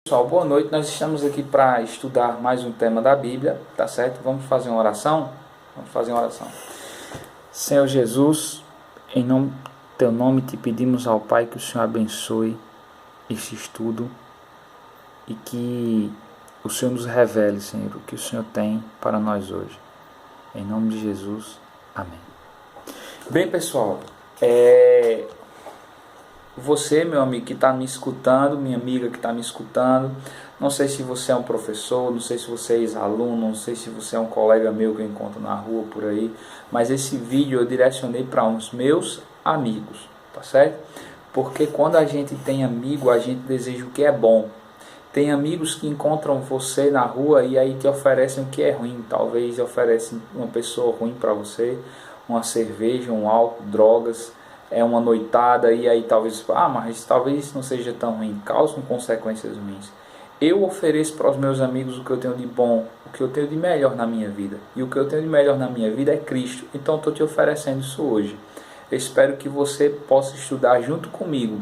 Pessoal, boa noite. Nós estamos aqui para estudar mais um tema da Bíblia, tá certo? Vamos fazer uma oração? Vamos fazer uma oração. Senhor Jesus, em nome teu nome te pedimos ao Pai que o Senhor abençoe este estudo e que o Senhor nos revele, Senhor, o que o Senhor tem para nós hoje. Em nome de Jesus, amém. Bem, pessoal, você, meu amigo que está me escutando, minha amiga que está me escutando, não sei se você é um professor, não sei se você é ex-aluno, não sei se você é um colega meu que eu encontro na rua por aí, mas esse vídeo eu direcionei para uns meus amigos, tá certo? Porque quando a gente tem amigo, a gente deseja o que é bom. Tem amigos que encontram você na rua e aí te oferecem o que é ruim, talvez oferecem uma pessoa ruim para você, uma cerveja, um álcool, drogas, uma noitada, e aí talvez, mas talvez isso não seja tão ruim, causam consequências ruins. Eu ofereço para os meus amigos o que eu tenho de bom, o que eu tenho de melhor na minha vida, e o que eu tenho de melhor na minha vida é Cristo, então estou te oferecendo isso hoje. Eu espero que você possa estudar junto comigo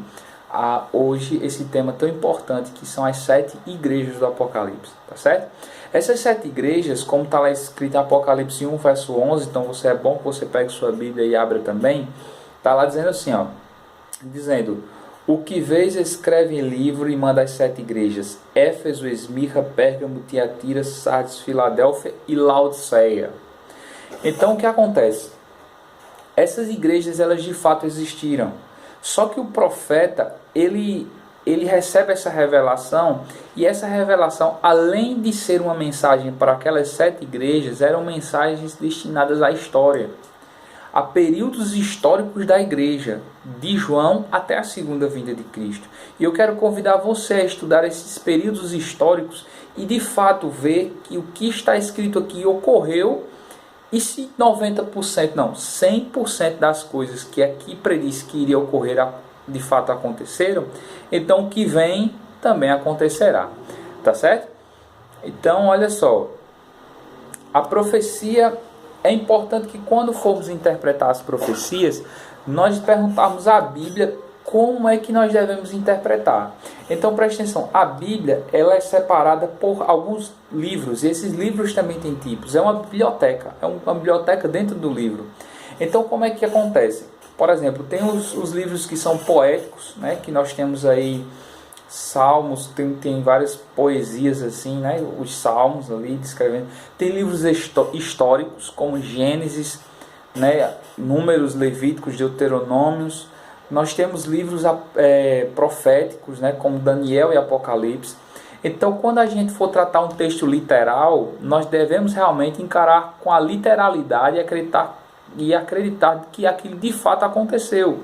hoje esse tema tão importante que são as 7 igrejas do Apocalipse, tá certo? Essas 7 igrejas, como está lá escrito em Apocalipse 1, verso 11, então é bom que você pegue sua Bíblia e abra também. Está lá dizendo assim, dizendo: o que vês escreve em livro e manda às 7 igrejas: Éfeso, Esmirna, Pérgamo, Tiatira, Sardes, Filadélfia e Laodiceia. Então o que acontece? Essas igrejas, elas de fato existiram. Só que o profeta, ele recebe essa revelação, e essa revelação, além de ser uma mensagem para aquelas 7 igrejas, eram mensagens destinadas à história, a períodos históricos da igreja, de João até a segunda vinda de Cristo. E eu quero convidar você a estudar esses períodos históricos e de fato ver que o que está escrito aqui ocorreu, e se 90%, não, 100% das coisas que aqui prediz que iria ocorrer de fato aconteceram, então o que vem também acontecerá, tá certo? Então olha só, a profecia, é importante que quando formos interpretar as profecias, nós perguntarmos à Bíblia como é que nós devemos interpretar. Então preste atenção, a Bíblia ela é separada por alguns livros, e esses livros também têm tipos, é uma biblioteca dentro do livro. Então como é que acontece? Por exemplo, tem os livros que são poéticos, né, que nós temos aí Salmos, tem várias poesias assim, né? Os Salmos ali descrevendo. Tem livros históricos como Gênesis, né? Números, Levíticos, Deuteronômios. Nós temos livros proféticos, né? Como Daniel e Apocalipse. Então, quando a gente for tratar um texto literal, nós devemos realmente encarar com a literalidade e acreditar que aquilo de fato aconteceu.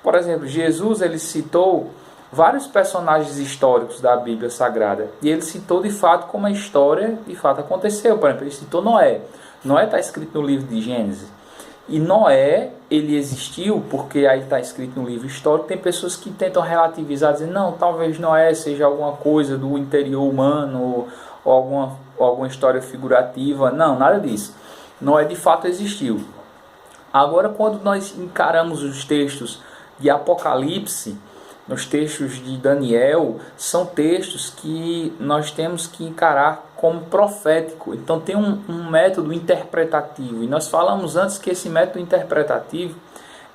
Por exemplo, Jesus ele citou vários personagens históricos da Bíblia Sagrada, e ele citou de fato como a história de fato aconteceu. Por exemplo, ele citou Noé. Noé está escrito no livro de Gênesis, e Noé, ele existiu porque aí está escrito no livro histórico. Tem pessoas que tentam relativizar, dizendo, não, talvez Noé seja alguma coisa do interior humano, ou alguma história figurativa. Não, nada disso. Noé de fato existiu. Agora, quando nós encaramos os textos de Apocalipse, nos textos de Daniel, são textos que nós temos que encarar como profético. Então tem um método interpretativo. E nós falamos antes que esse método interpretativo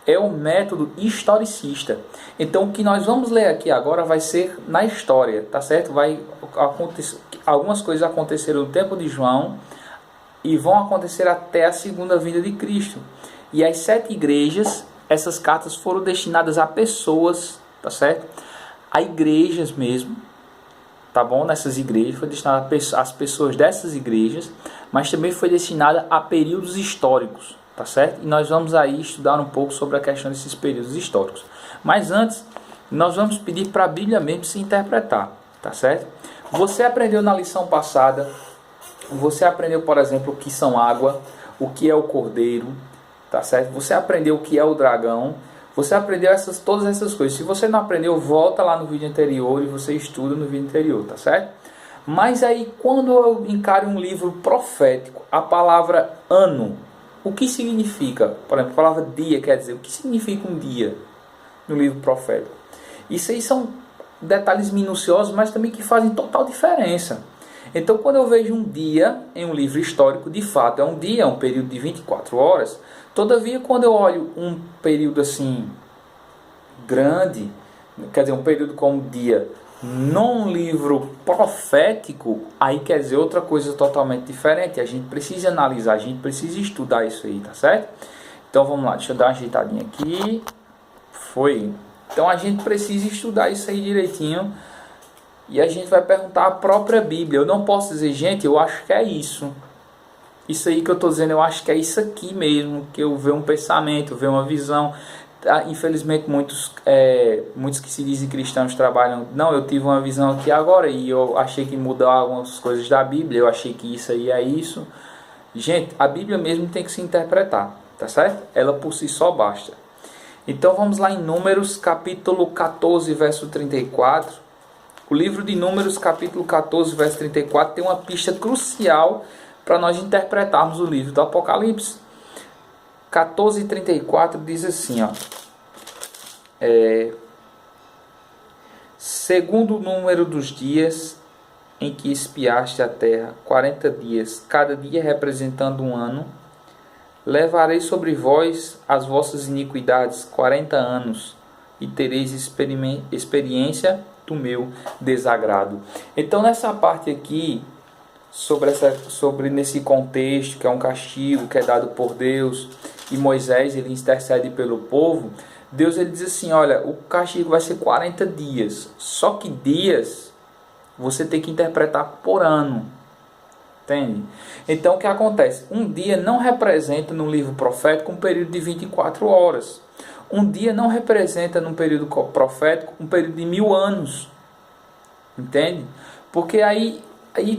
é o método historicista. Então o que nós vamos ler aqui agora vai ser na história, tá certo? Vai acontecer, algumas coisas aconteceram no tempo de João e vão acontecer até a segunda vinda de Cristo. E as 7 igrejas, essas cartas foram destinadas a pessoas, tá certo? A igrejas mesmo, tá bom? Nessas igrejas foi destinada às pessoas dessas igrejas, mas também foi destinada a períodos históricos, tá certo? E nós vamos aí estudar um pouco sobre a questão desses períodos históricos. Mas antes, nós vamos pedir para a Bíblia mesmo se interpretar, tá certo? Você aprendeu na lição passada, você aprendeu, por exemplo, o que são água, o que é o cordeiro, tá certo? Você aprendeu o que é o dragão. Você aprendeu todas essas coisas. Se você não aprendeu, volta lá no vídeo anterior e você estuda no vídeo anterior, tá certo? Mas aí, quando eu encaro um livro profético, a palavra ano, o que significa? Por exemplo, a palavra dia quer dizer, o que significa um dia no livro profético? Isso aí são detalhes minuciosos, mas também que fazem total diferença. Então, quando eu vejo um dia em um livro histórico, de fato é um dia, é um período de 24 horas. Todavia, quando eu olho um período assim grande, quer dizer, um período como dia, num livro profético, aí quer dizer outra coisa totalmente diferente. A gente precisa analisar, a gente precisa estudar isso aí, tá certo? Então vamos lá, deixa eu dar uma ajeitadinha aqui. Foi. Então a gente precisa estudar isso aí direitinho. E a gente vai perguntar a própria Bíblia. Eu não posso dizer, gente, eu acho que é isso. Isso aí que eu estou dizendo, eu acho que é isso aqui mesmo. Que eu vejo um pensamento, eu vejo uma visão. Infelizmente muitos que se dizem cristãos trabalham, não, eu tive uma visão aqui agora e eu achei que mudou algumas coisas da Bíblia, eu achei que isso aí é isso. Gente, a Bíblia mesmo tem que se interpretar, tá certo? Ela por si só basta. Então vamos lá em Números capítulo 14 verso 34. O livro de Números capítulo 14 verso 34 tem uma pista crucial para nós interpretarmos o livro do Apocalipse. 14:34 diz assim, ó, segundo o número dos dias em que espiaste a terra, 40 dias, cada dia representando um ano, levarei sobre vós as vossas iniquidades 40 anos, e tereis experiência do meu desagrado. Então nessa parte aqui, sobre nesse contexto, que é um castigo que é dado por Deus, e Moisés ele intercede pelo povo, Deus ele diz assim, olha, o castigo vai ser 40 dias, só que dias você tem que interpretar por ano, entende? Então o que acontece? Um dia não representa no livro profético um período de 24 horas, um dia não representa num período profético um período de 1000 anos, entende? Porque aí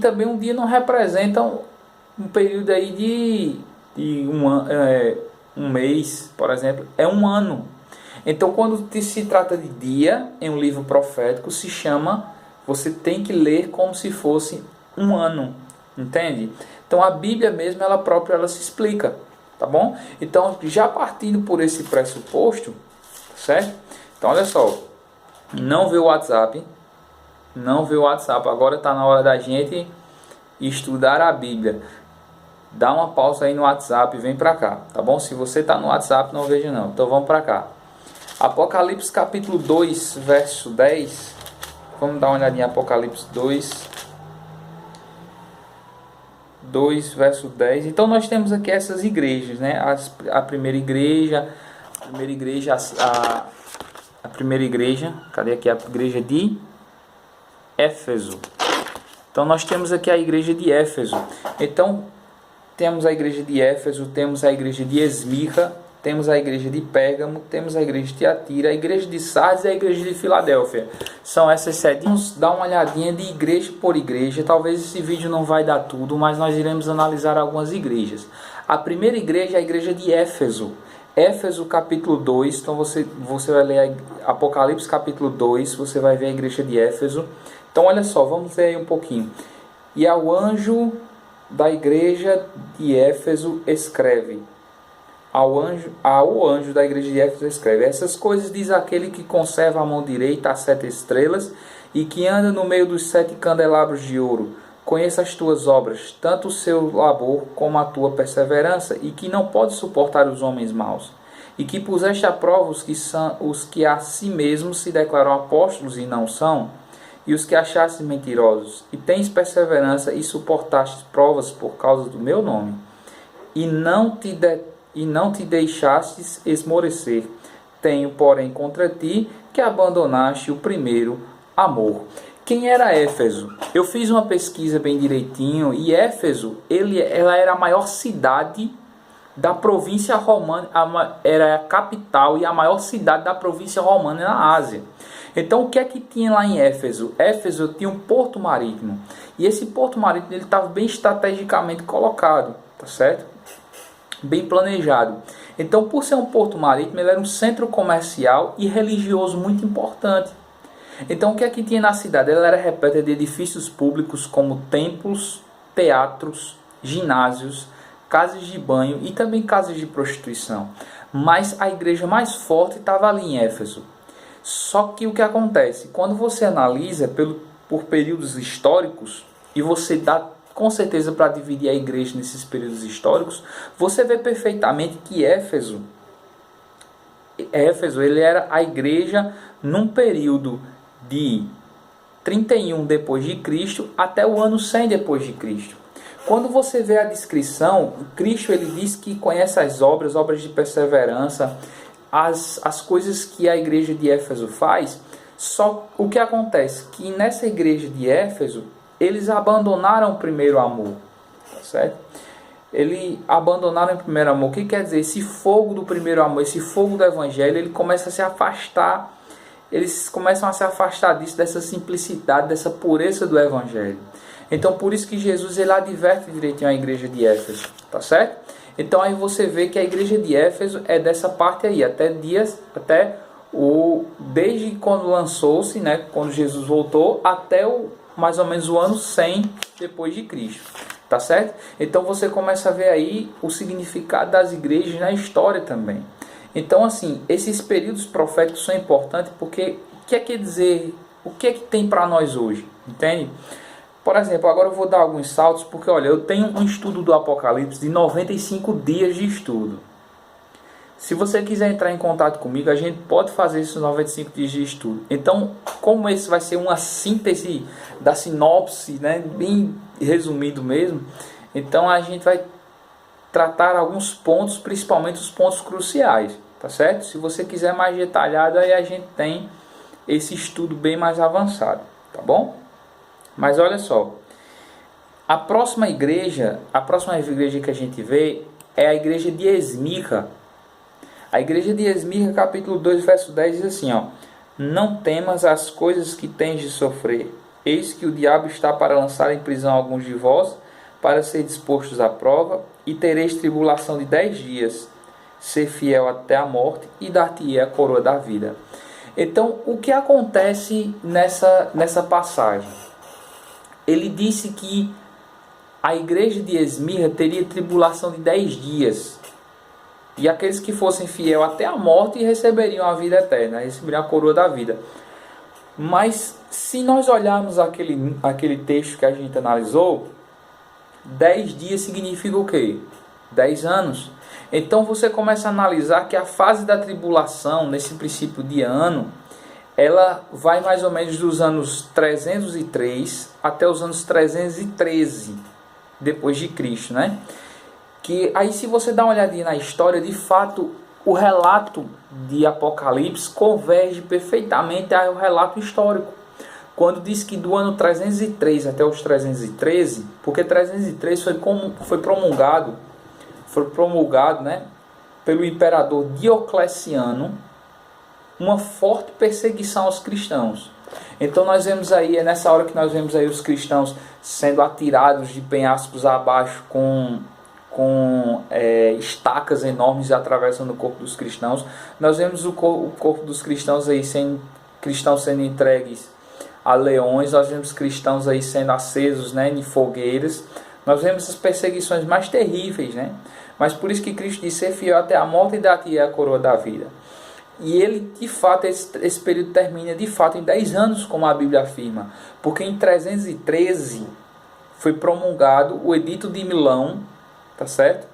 também um dia não representa um período aí de um mês, por exemplo, é um ano. Então quando se trata de dia em um livro profético, se chama, você tem que ler como se fosse um ano, entende? Então a Bíblia mesmo, ela própria, ela se explica, tá bom? Então já partindo por esse pressuposto, certo? Então olha só, não vê o WhatsApp, agora está na hora da gente estudar a Bíblia. Dá uma pausa aí no WhatsApp e vem para cá, tá bom? Se você está no WhatsApp, não veja não. Então vamos para cá. Apocalipse capítulo 2, verso 10. Vamos dar uma olhadinha em Apocalipse 2, verso 10. Então nós temos aqui essas igrejas, né? A primeira igreja, cadê aqui? A igreja de Éfeso. Então nós temos aqui a igreja de Éfeso. Então temos a igreja de Éfeso, temos a igreja de Esmirna, temos a igreja de Pérgamo, temos a igreja de Tiatira, a igreja de Sardes e a igreja de Filadélfia. São essas 7. Vamos dar uma olhadinha de igreja por igreja. Talvez esse vídeo não vai dar tudo, mas nós iremos analisar algumas igrejas. A primeira igreja é a igreja de Éfeso. Éfeso capítulo 2, então você vai ler Apocalipse capítulo 2, você vai ver a igreja de Éfeso. Então olha só, vamos ler aí um pouquinho. E ao anjo da igreja de Éfeso escreve. Ao anjo da igreja de Éfeso escreve. Essas coisas diz aquele que conserva a mão direita as 7 estrelas e que anda no meio dos 7 candelabros de ouro. Conheça as tuas obras, tanto o seu labor como a tua perseverança, e que não pode suportar os homens maus. E que puseste à prova os que a si mesmos se declaram apóstolos e não são, e os que achaste mentirosos, e tens perseverança e suportaste provas por causa do meu nome, e não te deixastes esmorecer. Tenho, porém, contra ti que abandonaste o primeiro amor. Quem era Éfeso? Eu fiz uma pesquisa bem direitinho, e Éfeso, ela era a maior cidade da província romana, era a capital e a maior cidade da província romana na Ásia. Então o que é que tinha lá em Éfeso? Éfeso tinha um porto marítimo, e esse porto marítimo ele estava bem estrategicamente colocado, tá certo? Bem planejado. Então, por ser um porto marítimo, ele era um centro comercial e religioso muito importante. Então o que é que tinha na cidade? Ela era repleta de edifícios públicos como templos, teatros, ginásios, casas de banho e também casas de prostituição. Mas a igreja mais forte estava ali em Éfeso. Só que o que acontece? Quando você analisa por períodos históricos, e você dá com certeza para dividir a igreja nesses períodos históricos, você vê perfeitamente que Éfeso ele era a igreja num período de 31 depois de Cristo até o ano 100 depois de Cristo. Quando você vê a descrição, Cristo ele diz que conhece as obras de perseverança, as coisas que a igreja de Éfeso faz. Só o que acontece? Que nessa igreja de Éfeso, eles abandonaram o primeiro amor. Tá certo? Eles abandonaram o primeiro amor. O que quer dizer? Esse fogo do primeiro amor, esse fogo do evangelho, ele começa a se afastar. Eles começam a se afastar disso, dessa simplicidade, dessa pureza do evangelho. Então, por isso que Jesus ele adverte direitinho a igreja de Éfeso, tá certo? Então, aí você vê que a igreja de Éfeso é dessa parte aí, desde quando lançou-se, né, quando Jesus voltou, até mais ou menos o ano 100 depois de Cristo, tá certo? Então, você começa a ver aí o significado das igrejas na história também. Então, assim, esses períodos proféticos são importantes porque o que quer dizer, o que é que tem para nós hoje, entende? Por exemplo, agora eu vou dar alguns saltos, porque olha, eu tenho um estudo do Apocalipse de 95 dias de estudo. Se você quiser entrar em contato comigo, a gente pode fazer esses 95 dias de estudo. Então, como esse vai ser uma síntese da sinopse, né, bem resumido mesmo, então a gente vai tratar alguns pontos, principalmente os pontos cruciais, tá certo? Se você quiser mais detalhado, aí a gente tem esse estudo bem mais avançado, tá bom? Mas olha só, a próxima igreja que a gente vê é a igreja de Esmirna. A igreja de Esmirna, capítulo 2, verso 10, diz assim, ó: não temas as coisas que tens de sofrer. Eis que o diabo está para lançar em prisão alguns de vós, para ser dispostos à prova, e tereis tribulação de 10 dias. Ser fiel até a morte, e dar-te-ei a coroa da vida. Então, o que acontece nessa passagem? Ele disse que a igreja de Esmirna teria tribulação de 10 dias. E aqueles que fossem fiel até a morte receberiam a vida eterna, receberiam a coroa da vida. Mas se nós olharmos aquele texto que a gente analisou, 10 dias significa o quê? 10 anos. Então você começa a analisar que a fase da tribulação, nesse princípio de ano, ela vai mais ou menos dos anos 303 até os anos 313 depois de Cristo, né? Que aí, se você dá uma olhadinha na história, de fato o relato de Apocalipse converge perfeitamente ao relato histórico. Quando diz que do ano 303 até os 313, porque 303 foi promulgado, né, pelo imperador Diocleciano, uma forte perseguição aos cristãos. Então nós vemos aí, é nessa hora que nós vemos aí os cristãos sendo atirados de penhascos abaixo com estacas enormes atravessando o corpo dos cristãos. Nós vemos o corpo dos cristãos aí sendo entregues a leões. Nós vemos cristãos aí sendo acesos, né, em fogueiras. Nós vemos as perseguições mais terríveis, né? Mas por isso que Cristo disse: ser fiel até a morte e dar-te a coroa da vida. E ele, de fato, esse período termina de fato em 10 anos, como a Bíblia afirma. Porque em 313 foi promulgado o Edito de Milão, tá certo?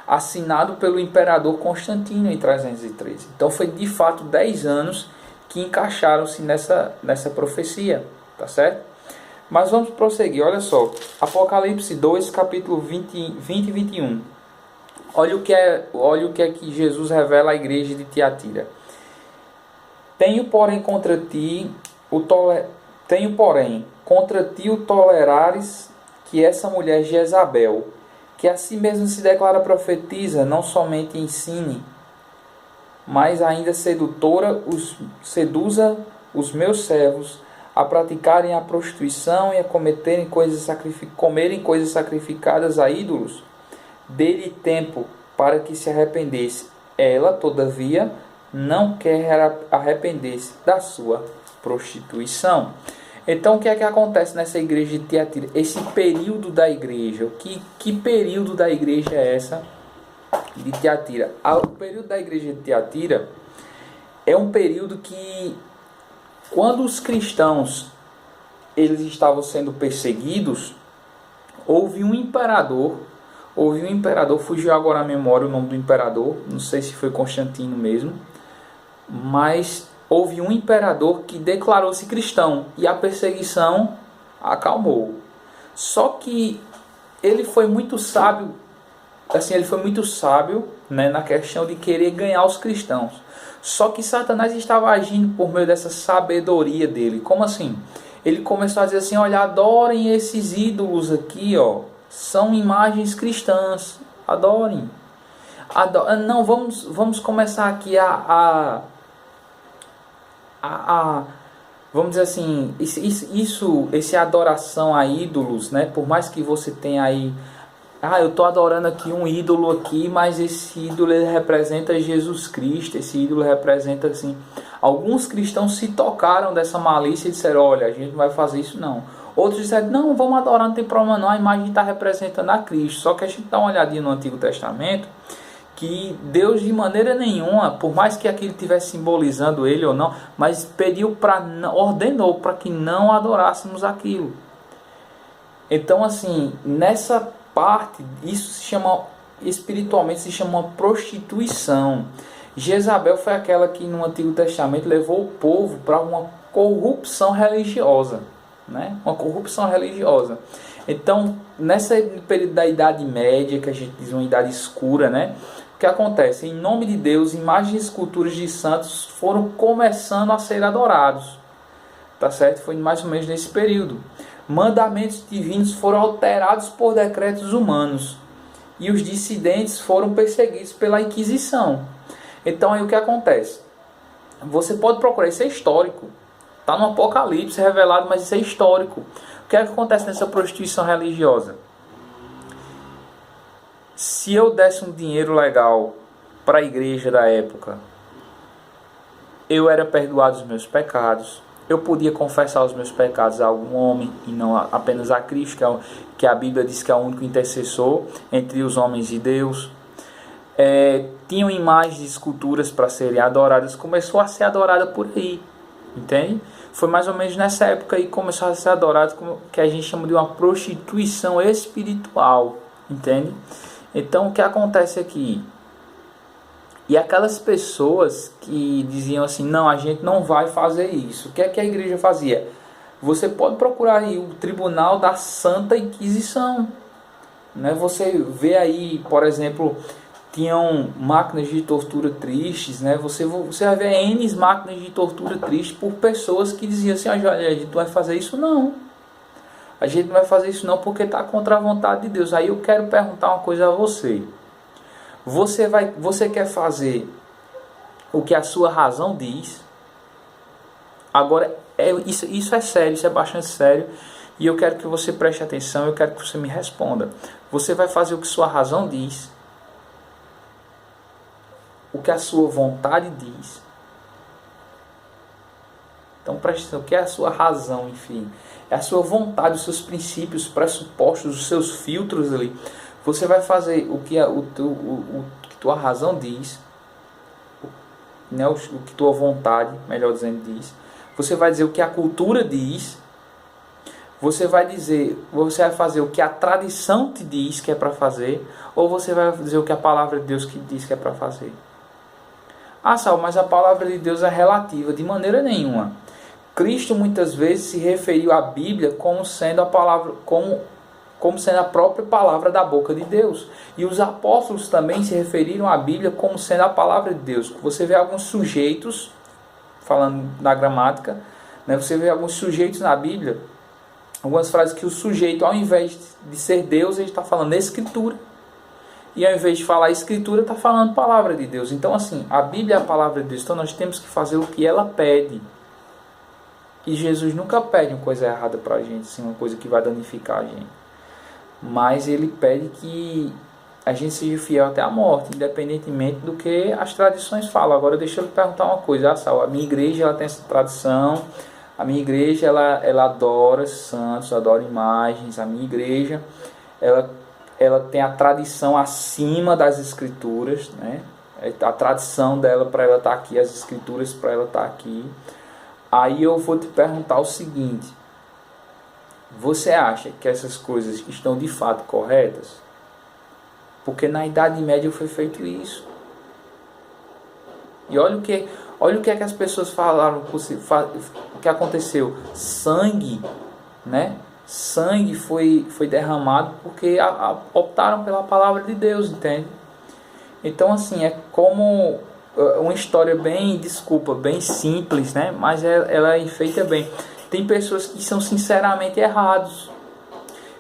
Assinado pelo imperador Constantino em 313. Então foi de fato 10 anos que encaixaram-se nessa profecia, tá certo? Mas vamos prosseguir, olha só. Apocalipse 2, capítulo 20 e 21. Olha o que é que Jesus revela à igreja de Tiatira. Tenho, porém, contra ti o tolerares que essa mulher Jezabel, que a si mesma se declara profetiza, não somente ensine, mas ainda seduza os meus servos a praticarem a prostituição e a comerem coisas sacrificadas a ídolos. Dê-lhe tempo para que se arrependesse. Ela, todavia, não quer arrepender-se da sua prostituição. Então, o que é que acontece nessa igreja de Tiatira? Esse período da igreja. Que período da igreja é essa de Tiatira? O período da igreja de Tiatira é um período que Quando os cristãos eles estavam sendo perseguidos, houve um imperador, fugiu agora a memória o nome do imperador, não sei se foi Constantino mesmo, mas houve um imperador que declarou-se cristão e a perseguição acalmou. Só que ele foi muito sábio, né, na questão de querer ganhar os cristãos. Só que Satanás estava agindo por meio dessa sabedoria dele. Como assim? Ele começou a dizer assim: olha, adorem esses ídolos aqui, ó, são imagens cristãs, adorem. Não, vamos começar aqui vamos dizer assim, esse adoração a ídolos, né? Por mais que você tenha aí, eu estou adorando aqui um ídolo aqui, mas esse ídolo ele representa Jesus Cristo, esse ídolo representa assim. Alguns cristãos se tocaram dessa malícia e disseram: olha, a gente não vai fazer isso não. Outros disseram: não, vamos adorar, não tem problema não, a imagem está representando a Cristo. Só que a gente dá uma olhadinha no Antigo Testamento, que Deus de maneira nenhuma, por mais que aquilo estivesse simbolizando ele ou não, mas ordenou para que não adorássemos aquilo. Então assim, nessa parte, isso se chama, espiritualmente se chama prostituição. Jezabel foi aquela que no Antigo Testamento levou o povo para uma corrupção religiosa, né? Uma corrupção religiosa. Então, nessa período da Idade Média, que a gente diz uma idade escura, né? O que acontece? Em nome de Deus, imagens e esculturas de santos foram começando a ser adorados. Tá certo? Foi mais ou menos nesse período. Mandamentos divinos foram alterados por decretos humanos. E os dissidentes foram perseguidos pela Inquisição. Então aí o que acontece? Você pode procurar, isso é histórico. Está no Apocalipse revelado, mas isso é histórico. O que é que acontece nessa prostituição religiosa? Se eu desse um dinheiro legal para a igreja da época, eu era perdoado dos meus pecados. Eu podia confessar os meus pecados a algum homem e não apenas a Cristo, que a Bíblia diz que é o único intercessor entre os homens e Deus. Tinham imagens e esculturas para serem adoradas. Começou a ser adorada por aí, entende? Foi mais ou menos nessa época aí que começou a ser adorado, que a gente chama de uma prostituição espiritual, entende? Então o que acontece aqui? E aquelas pessoas que diziam assim: não, a gente não vai fazer isso. O que é que a igreja fazia? Você pode procurar aí o Tribunal da Santa Inquisição, né? Você vê aí, por exemplo, tinham máquinas de tortura tristes, né? Você vai ver N máquinas de tortura tristes por pessoas que diziam assim: olha, a gente não vai fazer isso não. A gente não vai fazer isso não porque está contra a vontade de Deus. Aí eu quero perguntar uma coisa a você. Você quer fazer o que a sua razão diz? Agora, isso é sério, isso é bastante sério. E eu quero que você preste atenção, eu quero que você me responda. Você vai fazer o que sua razão diz? O que a sua vontade diz? Então preste atenção, o que é a sua razão, enfim? É a sua vontade, os seus princípios, os pressupostos, os seus filtros ali. Você vai fazer o que que tua razão diz, né? O que tua vontade, melhor dizendo, diz. Você vai dizer o que a cultura diz. Você vai fazer o que a tradição te diz que é para fazer, ou você vai dizer o que a palavra de Deus que diz que é para fazer? Sal, mas a palavra de Deus é relativa. De maneira nenhuma. Cristo muitas vezes se referiu à Bíblia como sendo a palavra, como sendo a própria palavra da boca de Deus. E os apóstolos também se referiram à Bíblia como sendo a palavra de Deus. Você vê alguns sujeitos, falando na gramática, né, você vê alguns sujeitos na Bíblia, algumas frases que o sujeito, ao invés de ser Deus, ele está falando Escritura. E ao invés de falar Escritura, está falando palavra de Deus. Então assim, a Bíblia é a palavra de Deus. Então nós temos que fazer o que ela pede. E Jesus nunca pede uma coisa errada para a gente, assim, uma coisa que vai danificar a gente. Mas ele pede que a gente seja fiel até a morte, independentemente do que as tradições falam. Agora deixa eu lhe perguntar uma coisa, Sal. A minha igreja ela tem essa tradição, a minha igreja ela adora santos, adora imagens, a minha igreja ela tem a tradição acima das escrituras, né? A tradição dela para ela estar aqui, as escrituras para ela estar aqui. Aí eu vou te perguntar o seguinte: você acha que essas coisas estão de fato corretas? Porque na Idade Média foi feito isso. E olha o que é que as pessoas falaram, o que aconteceu. Sangue, né? Sangue foi derramado porque optaram pela palavra de Deus, entende? Então, assim, é como uma história bem simples, né? Mas ela é feita bem. Tem pessoas que são sinceramente errados.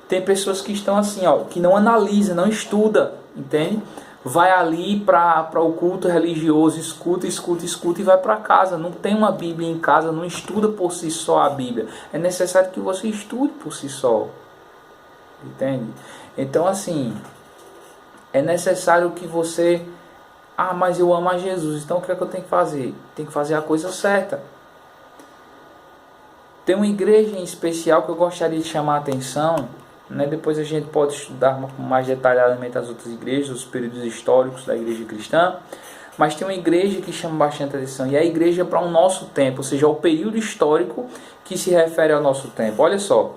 Tem pessoas que estão assim, ó, que não analisa, não estuda, entende? Vai ali para o culto religioso, escuta e vai para casa. Não tem uma Bíblia em casa, não estuda por si só a Bíblia. É necessário que você estude por si só, entende? Então, assim, é necessário que você... Ah, mas eu amo a Jesus, então o que é que eu tenho que fazer? Tem que fazer a coisa certa. Tem uma igreja em especial que eu gostaria de chamar a atenção, né? Depois a gente pode estudar mais detalhadamente as outras igrejas, os períodos históricos da igreja cristã. Mas tem uma igreja que chama bastante atenção, e é a igreja para o nosso tempo, ou seja, o período histórico que se refere ao nosso tempo. Olha só,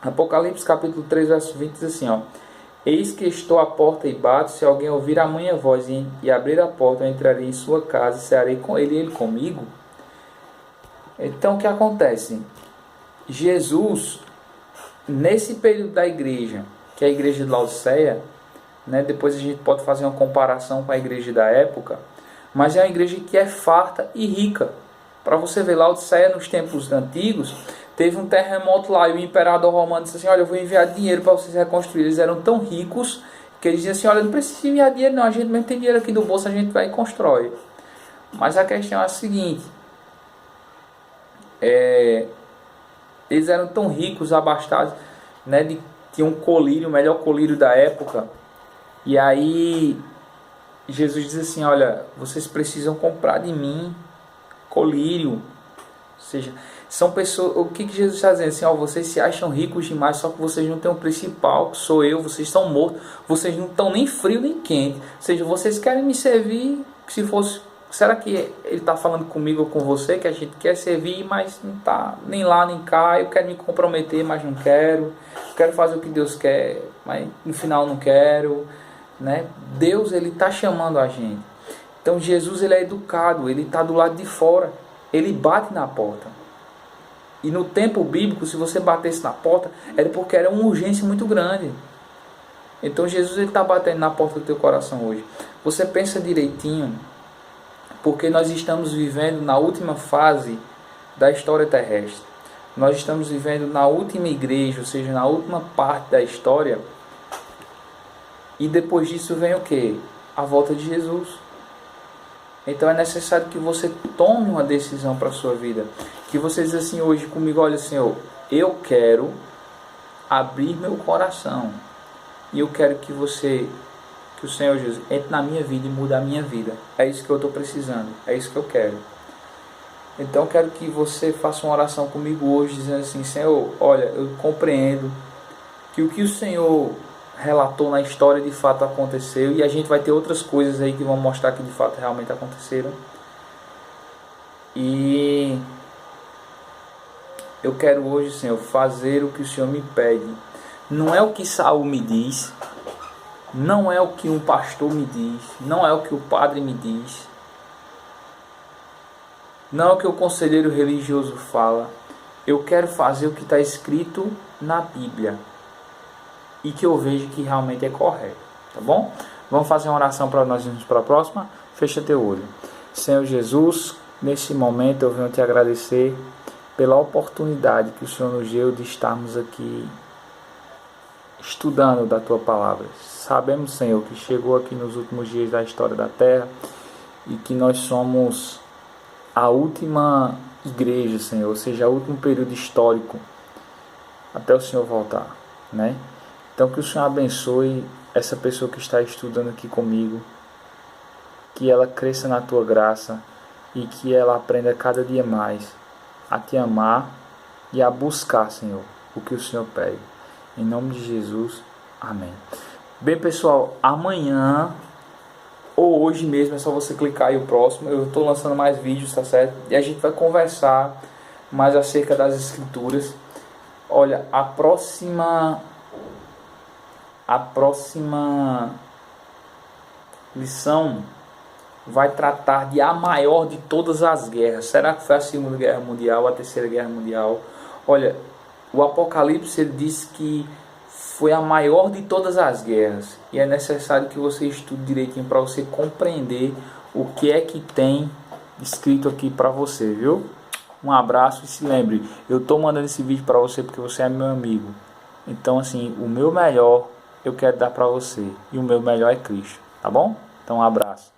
Apocalipse capítulo 3, verso 20 diz assim, ó: Eis que estou à porta e bato, se alguém ouvir a minha voz e abrir a porta, eu entrarei em sua casa, cearei com ele e ele comigo. Então o que acontece? Jesus, nesse período da igreja, que é a igreja de Laodiceia, né, depois a gente pode fazer uma comparação com a igreja da época, mas é uma igreja que é farta e rica. Para você ver, Laodiceia nos tempos antigos, teve um terremoto lá e o imperador romano disse assim: olha, eu vou enviar dinheiro para vocês reconstruir. Eles eram tão ricos que eles diziam assim: olha, não precisa enviar dinheiro não, a gente mesmo tem dinheiro aqui do bolso, a gente vai e constrói. Mas a questão é a seguinte: eles eram tão ricos, abastados, né, tinham um colírio, o melhor colírio da época. E aí Jesus diz assim: olha, vocês precisam comprar de mim colírio. Ou seja, são pessoas... O que Jesus está dizendo? Assim, ó, vocês se acham ricos demais, só que vocês não têm o principal, que sou eu. Vocês estão mortos, vocês não estão nem frio nem quente. Ou seja, vocês querem me servir. Se fosse... Será que ele está falando comigo ou com você, que a gente quer servir, mas não está nem lá nem cá? Eu quero me comprometer, mas não quero. Eu quero fazer o que Deus quer, mas no final não quero, né? Deus, ele está chamando a gente. Então Jesus, ele é educado, ele está do lado de fora, ele bate na porta. E no tempo bíblico, se você batesse na porta, era porque era uma urgência muito grande. Então Jesus, ele está batendo na porta do teu coração hoje. Você pensa direitinho, porque nós estamos vivendo na última fase da história terrestre. Nós estamos vivendo na última igreja, ou seja, na última parte da história. E depois disso vem o quê? A volta de Jesus. Então é necessário que você tome uma decisão para a sua vida. Que você diz assim hoje comigo: olha, Senhor, eu quero abrir meu coração. E eu quero que o Senhor Jesus entre na minha vida e mude a minha vida. É isso que eu estou precisando. É isso que eu quero. Então eu quero que você faça uma oração comigo hoje, dizendo assim: Senhor, olha, eu compreendo que o que o Senhor relatou na história de fato aconteceu, e a gente vai ter outras coisas aí que vão mostrar que de fato realmente aconteceram. E eu quero hoje, Senhor, fazer o que o Senhor me pede. Não é o que Saul me diz, não é o que um pastor me diz, não é o que o padre me diz, não é o que o conselheiro religioso fala. Eu quero fazer o que está escrito na Bíblia e que eu vejo que realmente é correto, tá bom? Vamos fazer uma oração para nós irmos para a próxima? Fecha teu olho. Senhor Jesus, nesse momento eu venho te agradecer pela oportunidade que o Senhor nos deu de estarmos aqui estudando da tua palavra. Sabemos, Senhor, que chegou aqui nos últimos dias da história da terra e que nós somos a última igreja, Senhor, ou seja, o último período histórico até o Senhor voltar, né? Então que o Senhor abençoe essa pessoa que está estudando aqui comigo, que ela cresça na tua graça e que ela aprenda cada dia mais a te amar e a buscar, Senhor, o que o Senhor pede. Em nome de Jesus, amém. Bem, pessoal, amanhã ou hoje mesmo, é só você clicar aí o próximo. Eu estou lançando mais vídeos, tá certo? E a gente vai conversar mais acerca das escrituras. Olha, a próxima lição vai tratar de a maior de todas as guerras. Será que foi a Segunda Guerra Mundial, a Terceira Guerra Mundial? Olha, o Apocalipse ele diz que foi a maior de todas as guerras. E é necessário que você estude direitinho para você compreender o que é que tem escrito aqui para você, viu? Um abraço e se lembre, eu estou mandando esse vídeo para você porque você é meu amigo. Então assim, o meu melhor eu quero dar para você. E o meu melhor é Cristo, tá bom? Então um abraço.